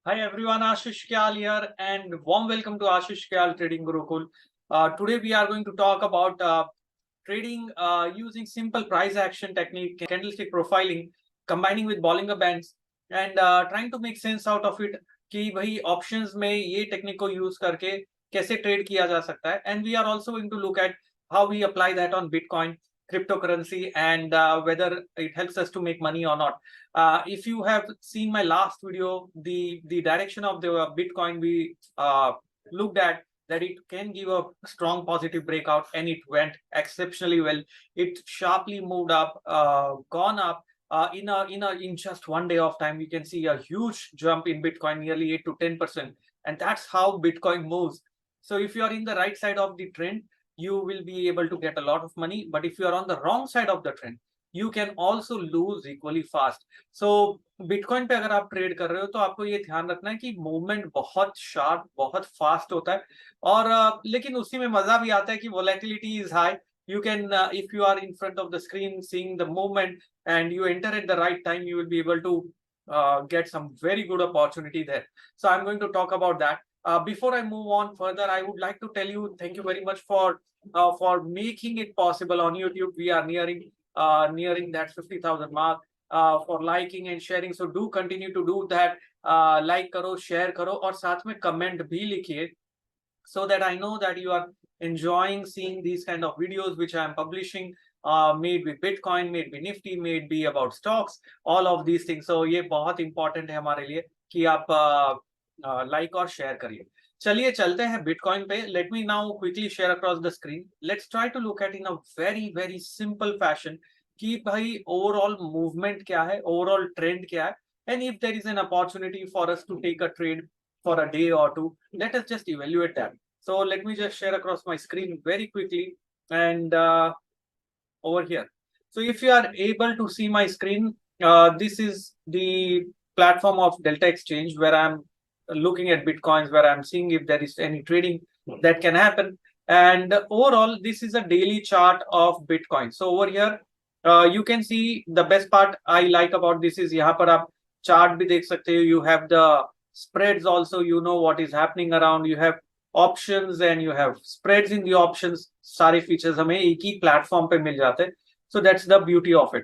Hi everyone, Ashish Kyal here, and warm welcome to Ashish Kyal Trading Gurukul. Today we are going to talk about trading using simple price action technique, candlestick profiling, combining with Bollinger Bands, and trying to make sense out of it कि भाई options में ये technique को use करके कैसे trade किया जा सकता है. And we are also going to look at how we apply that on Bitcoin, cryptocurrency, and whether it helps us to make money or not. If you have seen my last video, the direction of the Bitcoin we looked at that it can give a strong positive breakout, and it went exceptionally well. It sharply moved up, gone up. In just one day of time, you can see a huge jump in Bitcoin, nearly 8 to 10%, and that's how Bitcoin moves. So if you are in the right side of the trend, you will be able to get a lot of money. But if you are on the wrong side of the trend, you can also lose equally fast. So bitcoin पे अगर आप trade कर रहे हो तो आपको ये ध्यान रखना है कि मूवमेंट बहुत शार्प, बहुत फास्ट होता है, और लेकिन उसी में मजा भी आता है कि volatility is high. You can, if you are in front of the screen seeing the movement and you enter at the right time, you will be able to get some very good opportunity there. So I'm going to talk about that. Before I move on further, I would like to tell you thank you very much for making it possible on YouTube. We are nearing that 50,000 mark. For liking and sharing, so do continue to do that. Like करो, share करो, और साथ में comment भी लिखिए, so that I know that you are enjoying seeing these kind of videos which I am publishing, made with Bitcoin, made with Nifty, made be about stocks, all of these things. So ये बहुत important है हमारे लिए कि आप like और share करिए. चलिए चलते हैं Bitcoin पे. Let me now quickly share across the screen. Let's try to look at in a very simple fashion कि भाई overall movement क्या है, overall trend क्या है, and if there is an opportunity for us to take a trade for a day or two, let us just evaluate that. So let me just share across my screen very quickly, and over here. So if you are able to see my screen, this is the platform of Delta Exchange where I'm looking at Bitcoins, where I'm seeing if there is any trading that can happen. And overall, this is a daily chart of Bitcoin. So over here, you can see the best part I like about this is यहाँ पर आप chart भी देख सकते हो. You have the spreads also, you know what is happening around. You have options and you have spreads in the options. सारे features हमें एक ही platform पे मिल जाते हैं. So that's the beauty of it.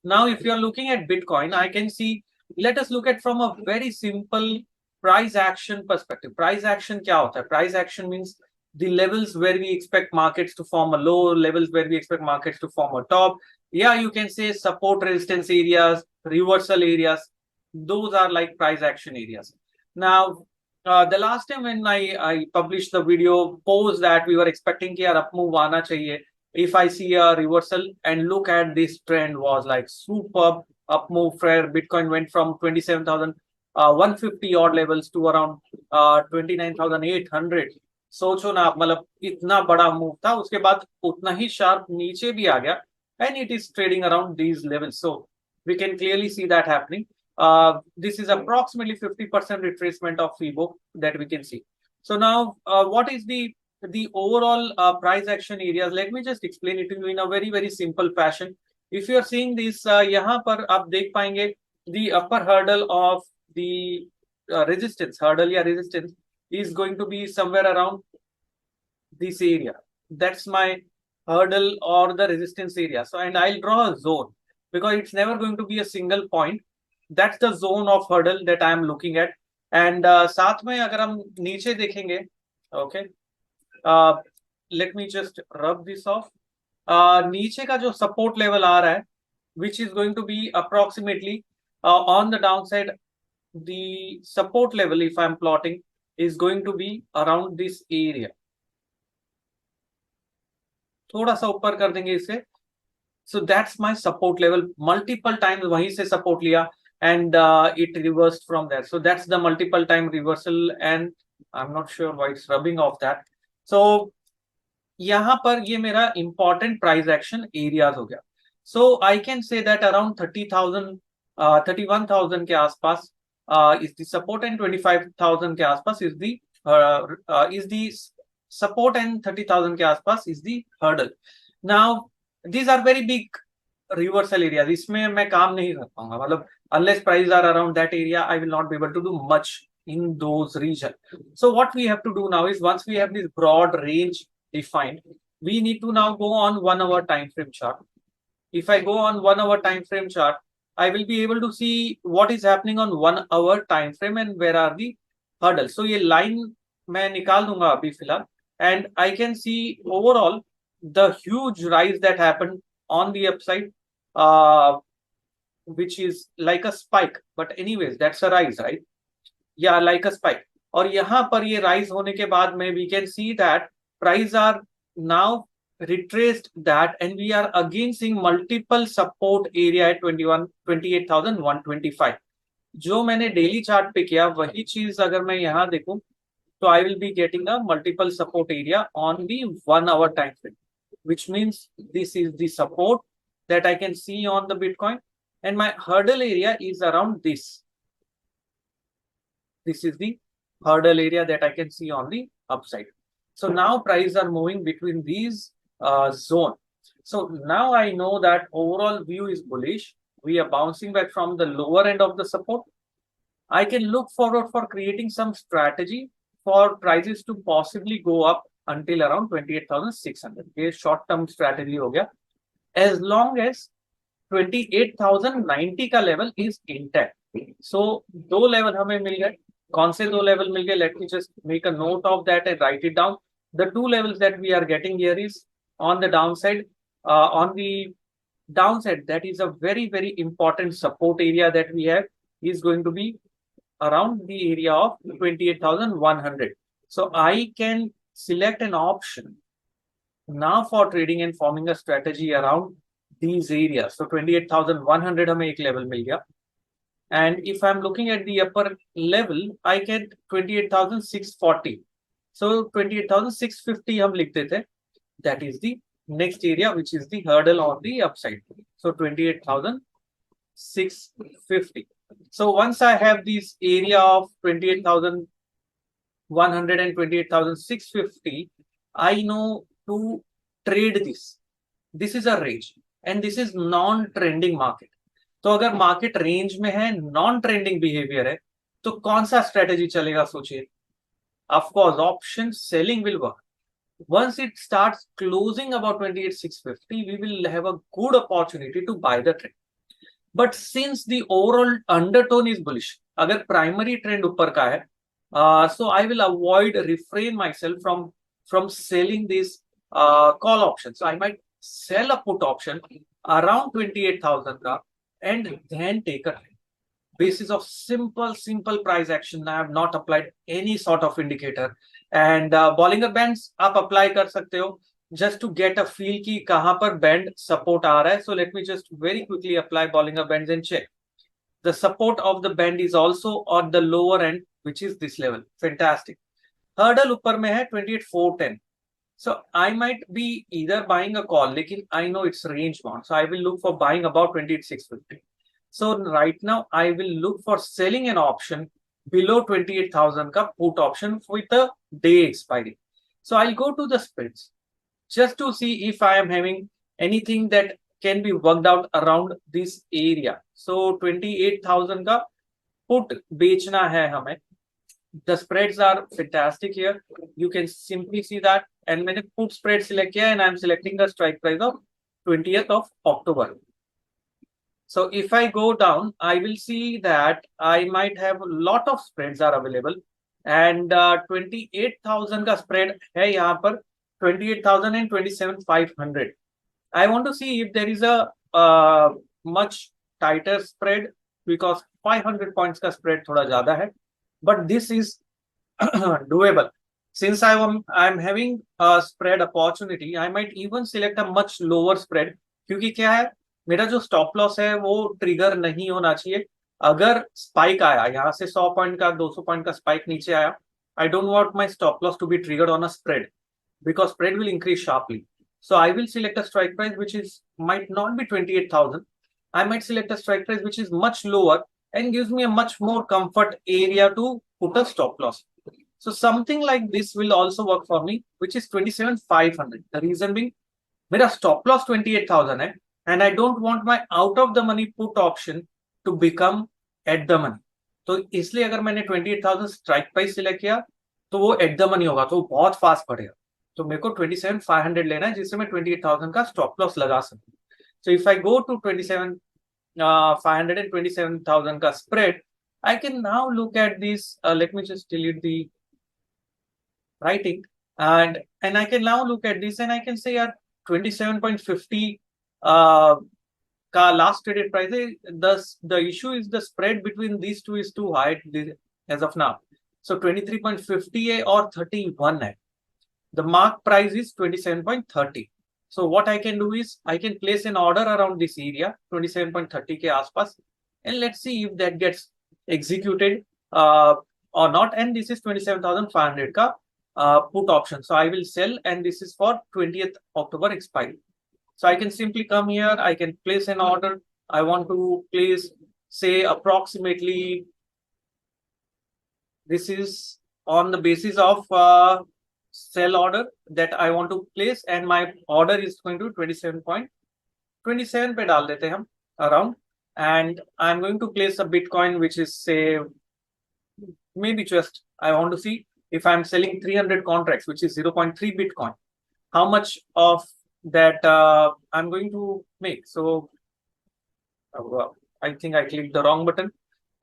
Now, if you are looking at Bitcoin, I can see, let us look at from a very simple price action perspective. Price action क्या होता है? Price action means the levels where we expect markets to form a low, levels where we expect markets to form a top. Yeah, you can say support resistance areas, reversal areas. Those are like price action areas. Now, the last time when I published the video, post that we were expecting कि यार up move आना चाहिए. If I see a reversal and look at this trend was like superb up move where Bitcoin went from 27,150 odd levels to around 29,800. सोचो ना आप, मतलब इतना बड़ा मूव था, उसके बाद उतना ही शार्प नीचे भी आ गया, and it is trading around these levels. So we can clearly see that happening. This is approximately 50% retracement of FIBO that we can see. So now, what is the overall price action areas? Let me just explain it to you in a very simple fashion. If you are seeing this, यहाँ पर आप देख पाएंगे the upper hurdle of the resistance, hurdle या resistance is going to be somewhere around this area. That's my hurdle or the resistance area. So, and I'll draw a zone because it's never going to be a single point. That's the zone of hurdle that I am looking at. And साथ में अगर हम नीचे देखेंगे, okay, let me just rub this off. नीचे का जो support level आ रहा है, which is going to be approximately on the downside, the support level, if I'm plotting, is going to be around this area. थोड़ा सा ऊपर कर देंगे इसे. So that's my support level. Multiple times वहीं से support लिया and it reversed from there. So that's the multiple time reversal, and I'm not sure why it's rubbing off that. So यहाँ पर ये मेरा important price action areas हो गया. So I can say that around 30,000, 31,000 के आसपास is the support, and 25,000 के आसपास is the support, and 30,000 के आसपास is the hurdle. Now these are very big reversal area, इसमें मैं काम नहीं कर पाऊंगा, मतलब unless prices are around that area, I will not be able to do much in those region. So what we have to do now is, once we have this broad range defined, we need to now go on 1 hour time frame chart. If I go on 1 hour time frame chart, I will be able to see what is happening on 1 hour time frame and where are the hurdles. So ये line मैं निकाल दूंगा अभी फिलहाल, and I can see overall the huge rise that happened on the upside, which is like a spike, but anyways that's a rise, right? Yeah, like a spike. और यहाँ पर ये rise होने के बाद में we can see that price are now retraced that, and we are again seeing multiple support area at 28,125. जो मैंने डेली चार्ट पे किया वही चीज अगर मैं यहाँ देखूं तो I will be getting a multiple support area on the 1 hour time frame, which means this is the support that I can see on the Bitcoin, and my hurdle area is around this. This is the hurdle area that I can see on the upside. So now prices are moving between these zone. So now I know that overall view is bullish. We are bouncing back from the lower end of the support. I can look forward for creating some strategy for prices to possibly go up until around 28,600. ये short term strategy हो गया, as long as 28,090 का level is intact. So दो level हमें मिल गए. कौन से दो level मिल गए? Let me just make a note of that and write it down. The two levels that we are getting here is on the downside. On the downside, that is a very important support area that we have is going to be around the area of 28,100. So I can select an option now for trading and forming a strategy around these areas. So 28,100 हमें एक level मिल गया. And if I'm looking at the upper level, I get 28,640. So 28,650 हम लिख देते हैं. That is the next area, which is the hurdle on the upside. So 28,650. So once I have this area of 28,100 and 28,650, I know to trade this. This is a range and this is non-trending market. तो अगर market range में है, non trending behaviour है, तो कौन सा strategy चलेगा सोचिए. Of course option selling will work. Once it starts closing about 28,650, we will have a good opportunity to buy the trend. But since the overall undertone is bullish, अगर primary trend ऊपर का है, so I will refrain myself from selling this call option. So I might sell a put option around 28,000 का and then take a trade. Basis of simple price action. I have not applied any sort of indicator. And Bollinger Bands आप apply कर सकते हो just to get a feel कि कहाँ पर band support आ रहा है. So let me just very quickly apply Bollinger Bands and check. The support of the band is also on the lower end, which is this level. Fantastic. Hurdle ऊपर में है 28,410. So I might be either buying a call, लेकिन I know it's range bound. So I will look for buying about 28,650. So right now I will look for selling an option below 28,000 ka put option with a day expiry. So I'll go to the spreads just to see if I am having anything that can be worked out around this area. So 28,000 ka put बेचना है हमें. The spreads are fantastic here. You can simply see that. And मैंने put spread select किया and I'm selecting the strike price of 20th of October. So if I go down, I will see that I might have a lot of spreads are available, and 28,000 का spread है यहाँ पर 28,000 and 27,500. I want to see if there is a much tighter spread because 500 points का spread थोड़ा ज़्यादा है, but this is doable. Since I'm having a spread opportunity, I might even select a much lower spread क्योंकि क्या है मेरा जो stop loss है वो ट्रिगर नहीं होना चाहिए. अगर स्पाइक आया यहाँ से 100 पॉइंट का 200 पॉइंट का स्पाइक नीचे आया, I don't want my stop loss to be triggered on a spread because spread will increase sharply. So I will select a strike price which is might not be 28,000. I might select a strike price which is much lower and gives me a much more comfort area to put a stop loss. So something like this will also work for me, which is 27,500. The reason being, मेरा stop loss 28,000 है, and I don't want my out of the money put option to become at the money. तो इसलिए अगर मैंने 28,000 strike price select किया तो वो at the money होगा, तो वो बहुत फास्ट बढ़ेगा. तो मेरे को 27,500 लेना है जिससे मैं 28,000 का स्टॉप लॉस लगा सकूं. So if I go to 27,500 and 27,000 ka spread, I can now look at this. Let me just delete the writing, and I can now look at this and I can say 27.50 ka last traded price. The issue is the spread between these two is too high as of now. So 23.50 or 31 hai. The mark price is 27.30. So what I can do is I can place an order around this area 27.30 ke aspas, and let's see if that gets executed or not. And this is 27,500 ka put option. So I will sell, and this is for 20th October expiry. So I can simply come here, I can place an order. I want to place, say, approximately, this is on the basis of sell order that I want to place, and my order is going to 27.27 पे डाल देते हैं हम around, and I'm going to place a Bitcoin which is, say, maybe just I want to see if I'm selling 300 contracts, which is 0.3 Bitcoin, how much of that I'm going to make. So I think I clicked the wrong button.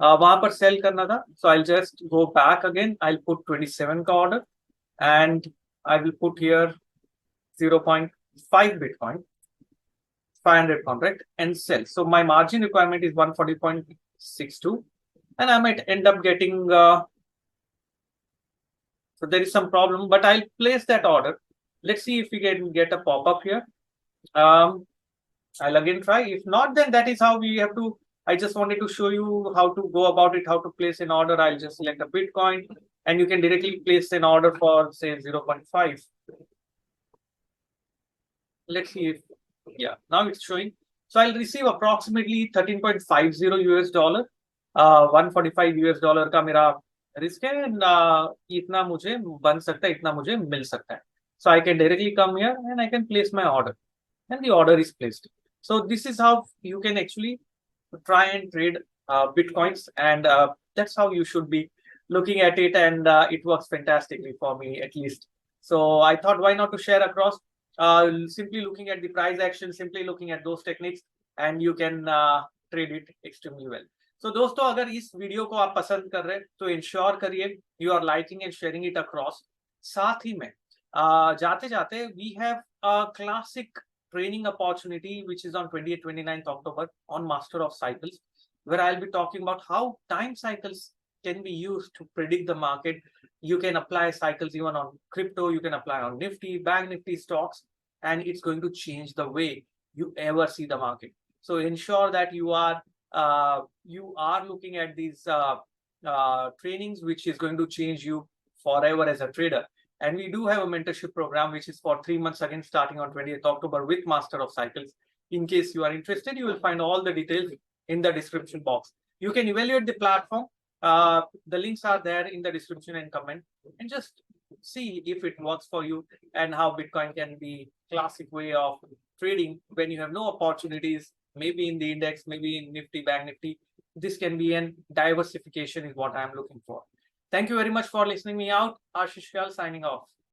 वहां पर sell करना था, so I'll just go back again. I'll put 27 का order, and I will put here 0.5 Bitcoin, 500 contract, and sell. So my margin requirement is 140.62, and I might end up getting, so there is some problem, but I'll place that order. Let's see if we can get a pop-up here. I'll again try. If not, then that is how we have to. I just wanted to show you how to go about it, how to place an order. I'll just select a Bitcoin, and you can directly place an order for, say, 0.5. Let's see if, yeah, now it's showing. So I'll receive approximately 13.50 US dollar, 145 US dollar का मेरा risk है, and इतना मुझे बन सकता है, इतना मुझे मिल सकता है. So I can directly come here and I can place my order, and the order is placed. So this is how you can actually try and trade Bitcoins, and that's how you should be looking at it, and it works fantastically for me, at least. So I thought, why not to share across, simply looking at the price action, simply looking at those techniques, and you can trade it extremely well. So दोस्तों, अगर इस video को आप पसंद कर रहे हैं तो इंश्योर करिए you are liking and sharing it across. साथ ही में जाते जाते we have a classic training opportunity which is on 28th 29th October on Master of Cycles, where I'll be talking about how time cycles can be used to predict the market. You can apply cycles even on crypto, you can apply on Nifty, Bank Nifty stocks, and it's going to change the way you ever see the market. So ensure that you are looking at these trainings, which is going to change you forever as a trader. And we do have a mentorship program which is for 3 months, again starting on 20th October with Master of Cycles. In case you are interested, you will find all the details in the description box. You can evaluate the platform. The links are there in the description and comment, and just see if it works for you and how Bitcoin can be classic way of trading when you have no opportunities, maybe in the index, maybe in Nifty, Bank Nifty. This can be an diversification is what I'm looking for. Thank you very much for listening me out. Ashish Kyal signing off.